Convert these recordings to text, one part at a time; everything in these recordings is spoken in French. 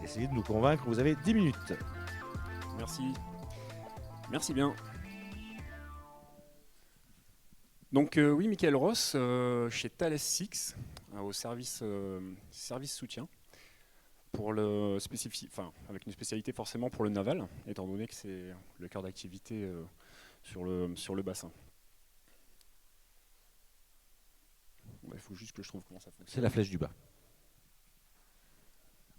Essayez de nous convaincre, vous avez 10 minutes. Merci. Merci bien. Donc oui, Michael Ross, chez Thales 6, au service soutien, pour avec une spécialité forcément pour le naval, étant donné que c'est le cœur d'activité sur le bassin. Il faut juste que je trouve comment ça fonctionne. C'est la flèche du bas.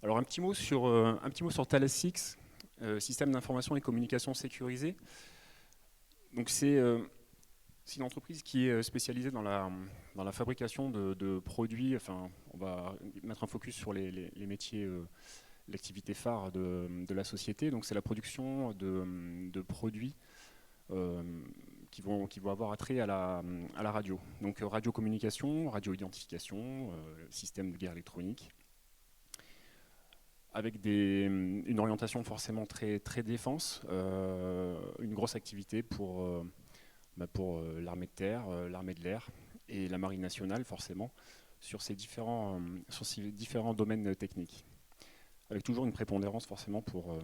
Alors un petit mot sur Thales 6, système d'information et communication sécurisé. Donc c'est une entreprise qui est spécialisée dans la fabrication de produits. Enfin, on va mettre un focus sur les métiers, l'activité phare de la société. Donc c'est la production de produits qui vont avoir attrait à la radio. Donc radiocommunication, radio-identification, système de guerre électronique, avec une orientation forcément très, très défense, une grosse activité pour l'armée de terre, l'armée de l'air et la marine nationale forcément, sur ces différents domaines techniques, avec toujours une prépondérance forcément pour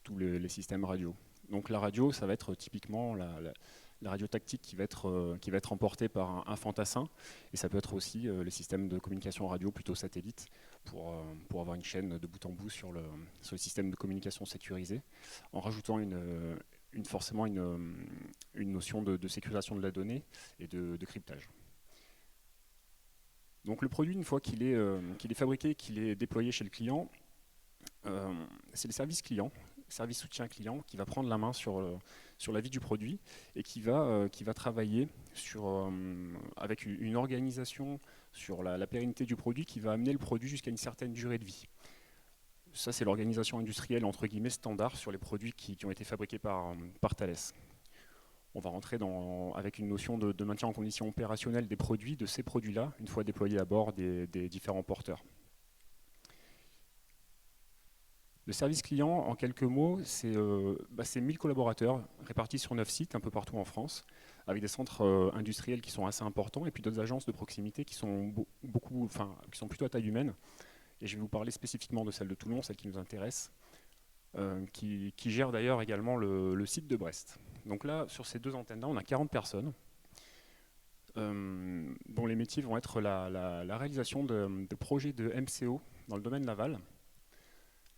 tous les systèmes radio. Donc la radio, ça va être typiquement la radio tactique qui va être emportée par un fantassin, et ça peut être aussi les systèmes de communication radio plutôt satellite pour avoir une chaîne de bout en bout sur le système de communication sécurisé, en rajoutant forcément une notion de sécurisation de la donnée et de cryptage. Donc le produit, une fois qu'il est fabriqué, qu'il est déployé chez le client, c'est le service client, service soutien client, qui va prendre la main sur la vie du produit et qui va travailler avec une organisation sur la pérennité du produit, qui va amener le produit jusqu'à une certaine durée de vie. Ça, c'est l'organisation industrielle entre guillemets standard sur les produits qui ont été fabriqués par Thales. On va rentrer avec une notion de maintien en condition opérationnelle des produits, de ces produits-là, une fois déployés à bord des différents porteurs. Le service client, en quelques mots, c'est 1000 collaborateurs répartis sur 9 sites un peu partout en France, avec des centres industriels qui sont assez importants et puis d'autres agences de proximité qui sont qui sont plutôt à taille humaine. Et je vais vous parler spécifiquement de celle de Toulon, celle qui nous intéresse, qui gère d'ailleurs également le site de Brest. Donc là, sur ces deux antennes-là, on a 40 personnes, dont les métiers vont être la réalisation de projets de MCO dans le domaine naval,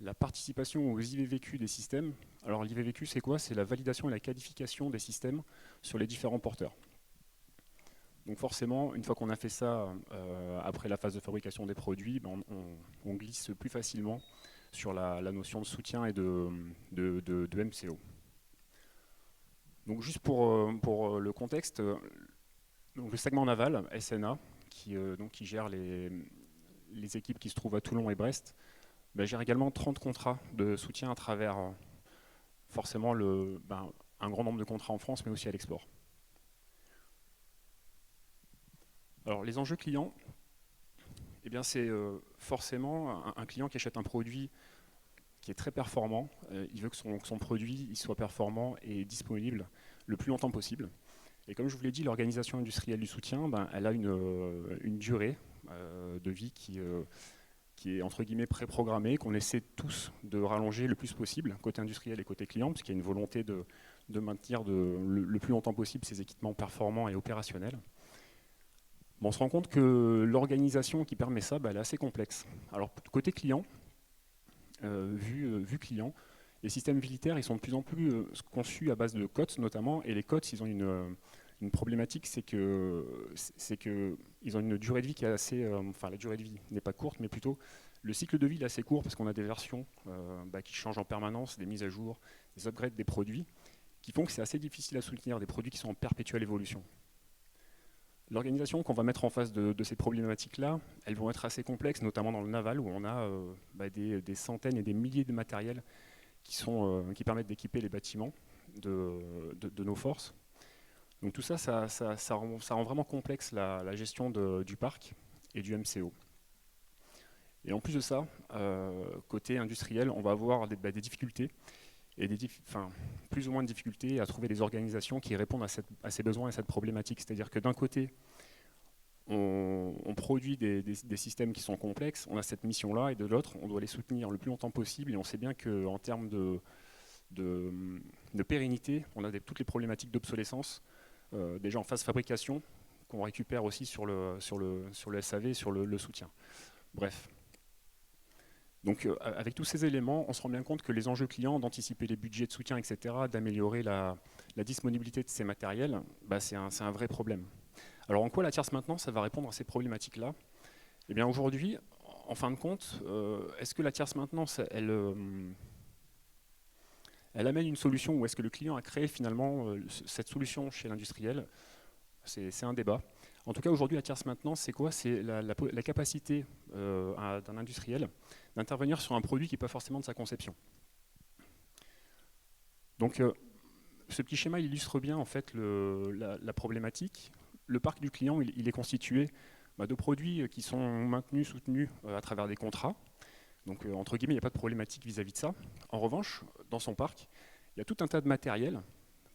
la participation aux IVVQ des systèmes. Alors l'IVVQ, c'est quoi? C'est la validation et la qualification des systèmes sur les différents porteurs. Donc forcément, une fois qu'on a fait ça, après la phase de fabrication des produits, on glisse plus facilement sur la notion de soutien et de MCO. Donc juste pour le contexte, donc le segment naval, SNA, qui gère les équipes qui se trouvent à Toulon et Brest, gère également 30 contrats de soutien à travers forcément un grand nombre de contrats en France, mais aussi à l'export. Alors les enjeux clients, eh bien, c'est forcément un client qui achète un produit qui est très performant. Il veut que son produit il soit performant et disponible le plus longtemps possible. Et comme je vous l'ai dit, l'organisation industrielle du soutien, elle a une durée de vie qui est entre guillemets préprogrammée, qu'on essaie tous de rallonger le plus possible, côté industriel et côté client, puisqu'il y a une volonté de maintenir le plus longtemps possible ces équipements performants et opérationnels. On se rend compte que l'organisation qui permet ça, elle est assez complexe. Alors côté client, vu client, les systèmes militaires ils sont de plus en plus conçus à base de COTS notamment, et les COTS ils ont une problématique, c'est qu'ils ont une durée de vie qui est assez... la durée de vie n'est pas courte, mais plutôt le cycle de vie est assez court, parce qu'on a des versions qui changent en permanence, des mises à jour, des upgrades des produits, qui font que c'est assez difficile à soutenir, des produits qui sont en perpétuelle évolution. L'organisation qu'on va mettre en face de ces problématiques-là, elles vont être assez complexes, notamment dans le naval, où on a des centaines et des milliers de matériels qui permettent d'équiper les bâtiments de nos forces. Donc tout ça, ça rend vraiment complexe la gestion du parc et du MCO. Et en plus de ça, côté industriel, on va avoir des difficultés, et plus ou moins de difficultés à trouver des organisations qui répondent à ces besoins et à cette problématique. C'est-à-dire que d'un côté, on produit des systèmes qui sont complexes, on a cette mission-là, et de l'autre, on doit les soutenir le plus longtemps possible, et on sait bien qu'en termes de pérennité, on a toutes les problématiques d'obsolescence, déjà en phase fabrication, qu'on récupère aussi sur le SAV, sur le soutien. Bref. Donc avec tous ces éléments, on se rend bien compte que les enjeux clients, d'anticiper les budgets de soutien, etc., d'améliorer la disponibilité de ces matériels, bah, c'est un vrai problème. Alors en quoi la tierce maintenance, ça va répondre à ces problématiques-là? Eh bien aujourd'hui, en fin de compte, est-ce que la tierce maintenance, elle amène une solution, ou est-ce que le client a créé finalement cette solution chez l'industriel? C'est un débat. En tout cas, aujourd'hui, la tierce maintenance, c'est quoi? C'est la capacité d'un industriel d'intervenir sur un produit qui n'est pas forcément de sa conception. Donc, ce petit schéma il illustre bien en fait la problématique. Le parc du client, il est constitué de produits qui sont maintenus, soutenus à travers des contrats. Donc, entre guillemets, il n'y a pas de problématique vis-à-vis de ça. En revanche, dans son parc, il y a tout un tas de matériel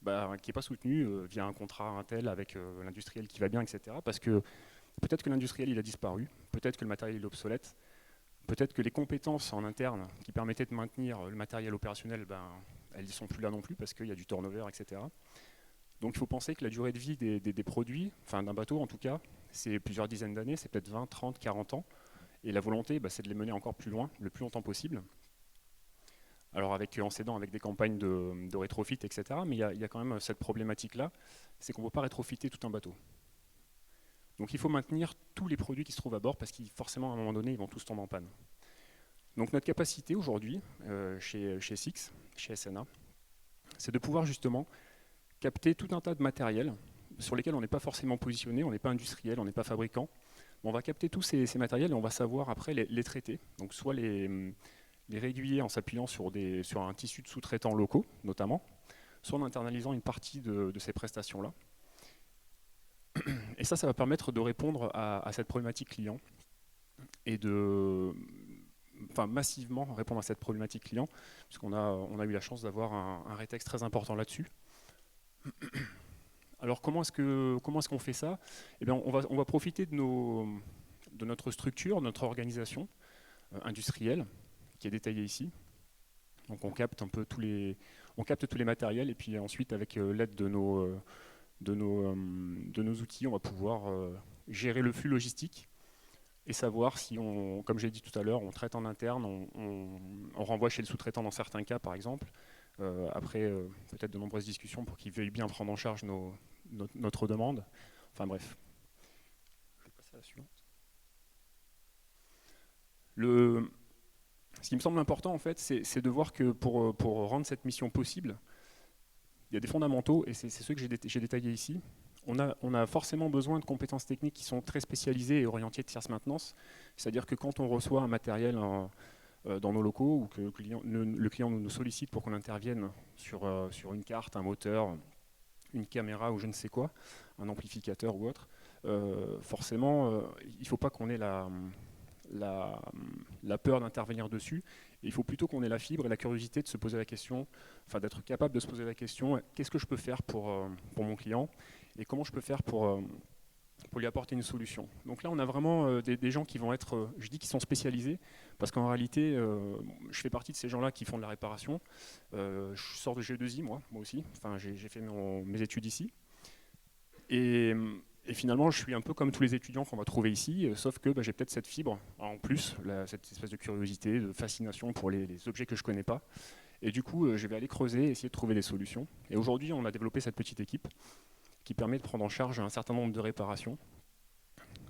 qui n'est pas soutenu via un contrat Intel avec l'industriel qui va bien, etc. Parce que peut-être que l'industriel il a disparu, peut-être que le matériel est obsolète, peut-être que les compétences en interne qui permettaient de maintenir le matériel opérationnel, elles ne sont plus là non plus parce qu'il y a du turnover, etc. Donc il faut penser que la durée de vie des produits, enfin d'un bateau en tout cas, c'est plusieurs dizaines d'années, c'est peut-être 20, 30, 40 ans. Et la volonté, c'est de les mener encore plus loin, le plus longtemps possible. Alors en s'aidant avec des campagnes de rétrofit, etc. Mais il y a quand même cette problématique-là, c'est qu'on ne peut pas rétrofiter tout un bateau. Donc il faut maintenir tous les produits qui se trouvent à bord parce qu'ils forcément à un moment donné ils vont tous tomber en panne. Donc notre capacité aujourd'hui chez SIX, chez SNA, c'est de pouvoir justement capter tout un tas de matériel sur lesquels on n'est pas forcément positionné, on n'est pas industriel, on n'est pas fabricant. On va capter tous ces matériels et on va savoir après les traiter. Donc soit les régulier en s'appuyant sur un tissu de sous-traitants locaux, notamment, soit en internalisant une partie de ces prestations-là. Et ça va permettre de répondre à cette problématique client et massivement répondre à cette problématique client, puisqu'on a eu la chance d'avoir un rétexte très important là-dessus. Alors comment est-ce qu'on fait ça? Eh bien, on va profiter de notre structure, de notre organisation industrielle, qui est détaillée ici. Donc on capte tous les matériels et puis ensuite avec l'aide de nos outils, on va pouvoir gérer le flux logistique et savoir si comme j'ai dit tout à l'heure, on traite en interne, on renvoie chez le sous-traitant dans certains cas par exemple, après peut-être de nombreuses discussions pour qu'il veuille bien prendre en charge notre demande. Enfin bref. Je vais passer à la suivante. Ce qui me semble important, en fait, c'est de voir que pour rendre cette mission possible, il y a des fondamentaux, et c'est ceux que j'ai détaillés ici. On a forcément besoin de compétences techniques qui sont très spécialisées et orientées de tierce maintenance. C'est-à-dire que quand on reçoit un matériel dans nos locaux, ou que le client nous sollicite pour qu'on intervienne sur une carte, un moteur, une caméra ou je ne sais quoi, un amplificateur ou autre, forcément, il ne faut pas qu'on ait la peur d'intervenir dessus. Et il faut plutôt qu'on ait la fibre et la curiosité de se poser la question, enfin d'être capable de se poser la question, qu'est-ce que je peux faire pour mon client et comment je peux faire pour lui apporter une solution. Donc là, on a vraiment des gens qui vont être, je dis qu'ils sont spécialisés, parce qu'en réalité, je fais partie de ces gens-là qui font de la réparation. Je sors de GE2I, moi aussi. Enfin, j'ai fait mes études ici. Et finalement, je suis un peu comme tous les étudiants qu'on va trouver ici, sauf que j'ai peut-être cette fibre, en plus, cette espèce de curiosité, de fascination pour les objets que je ne connais pas. Et du coup, je vais aller creuser, essayer de trouver des solutions. Et aujourd'hui, on a développé cette petite équipe qui permet de prendre en charge un certain nombre de réparations.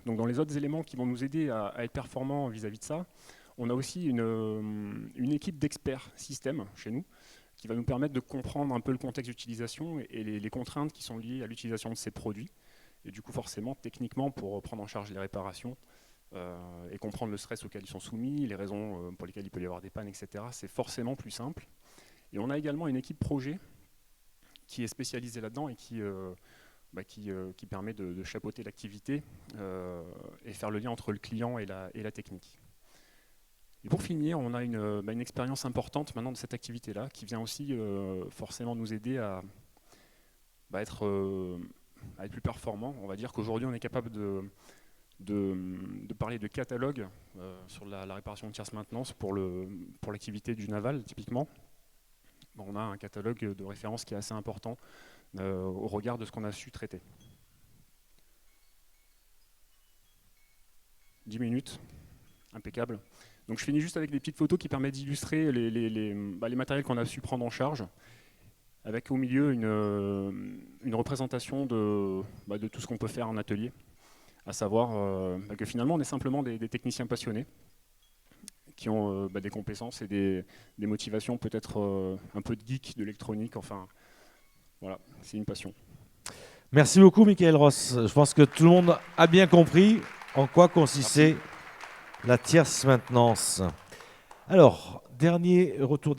Donc dans les autres éléments qui vont nous aider à être performants vis-à-vis de ça, on a aussi une équipe d'experts système chez nous, qui va nous permettre de comprendre un peu le contexte d'utilisation et les contraintes qui sont liées à l'utilisation de ces produits. Et du coup, forcément, techniquement, pour prendre en charge les réparations et comprendre le stress auquel ils sont soumis, les raisons pour lesquelles il peut y avoir des pannes, etc., c'est forcément plus simple. Et on a également une équipe projet qui est spécialisée là-dedans et qui permet de chapeauter l'activité et faire le lien entre le client et la technique. Et pour finir, on a une expérience importante maintenant de cette activité-là qui vient aussi forcément nous aider à être plus performant. On va dire qu'aujourd'hui, on est capable de parler de catalogue sur la réparation de tierce maintenance pour l'activité du naval, typiquement. Bon, on a un catalogue de référence qui est assez important au regard de ce qu'on a su traiter. 10 minutes, impeccable. Donc je finis juste avec des petites photos qui permettent d'illustrer les matériels qu'on a su prendre en charge, avec au milieu une représentation de tout ce qu'on peut faire en atelier, à savoir que finalement on est simplement des techniciens passionnés qui ont des compétences et des motivations peut-être un peu de geek, de l'électronique, enfin voilà, c'est une passion. Merci beaucoup, Michael Ross. Je pense que tout le monde a bien compris en quoi consistait la tierce maintenance. Alors, dernier retour.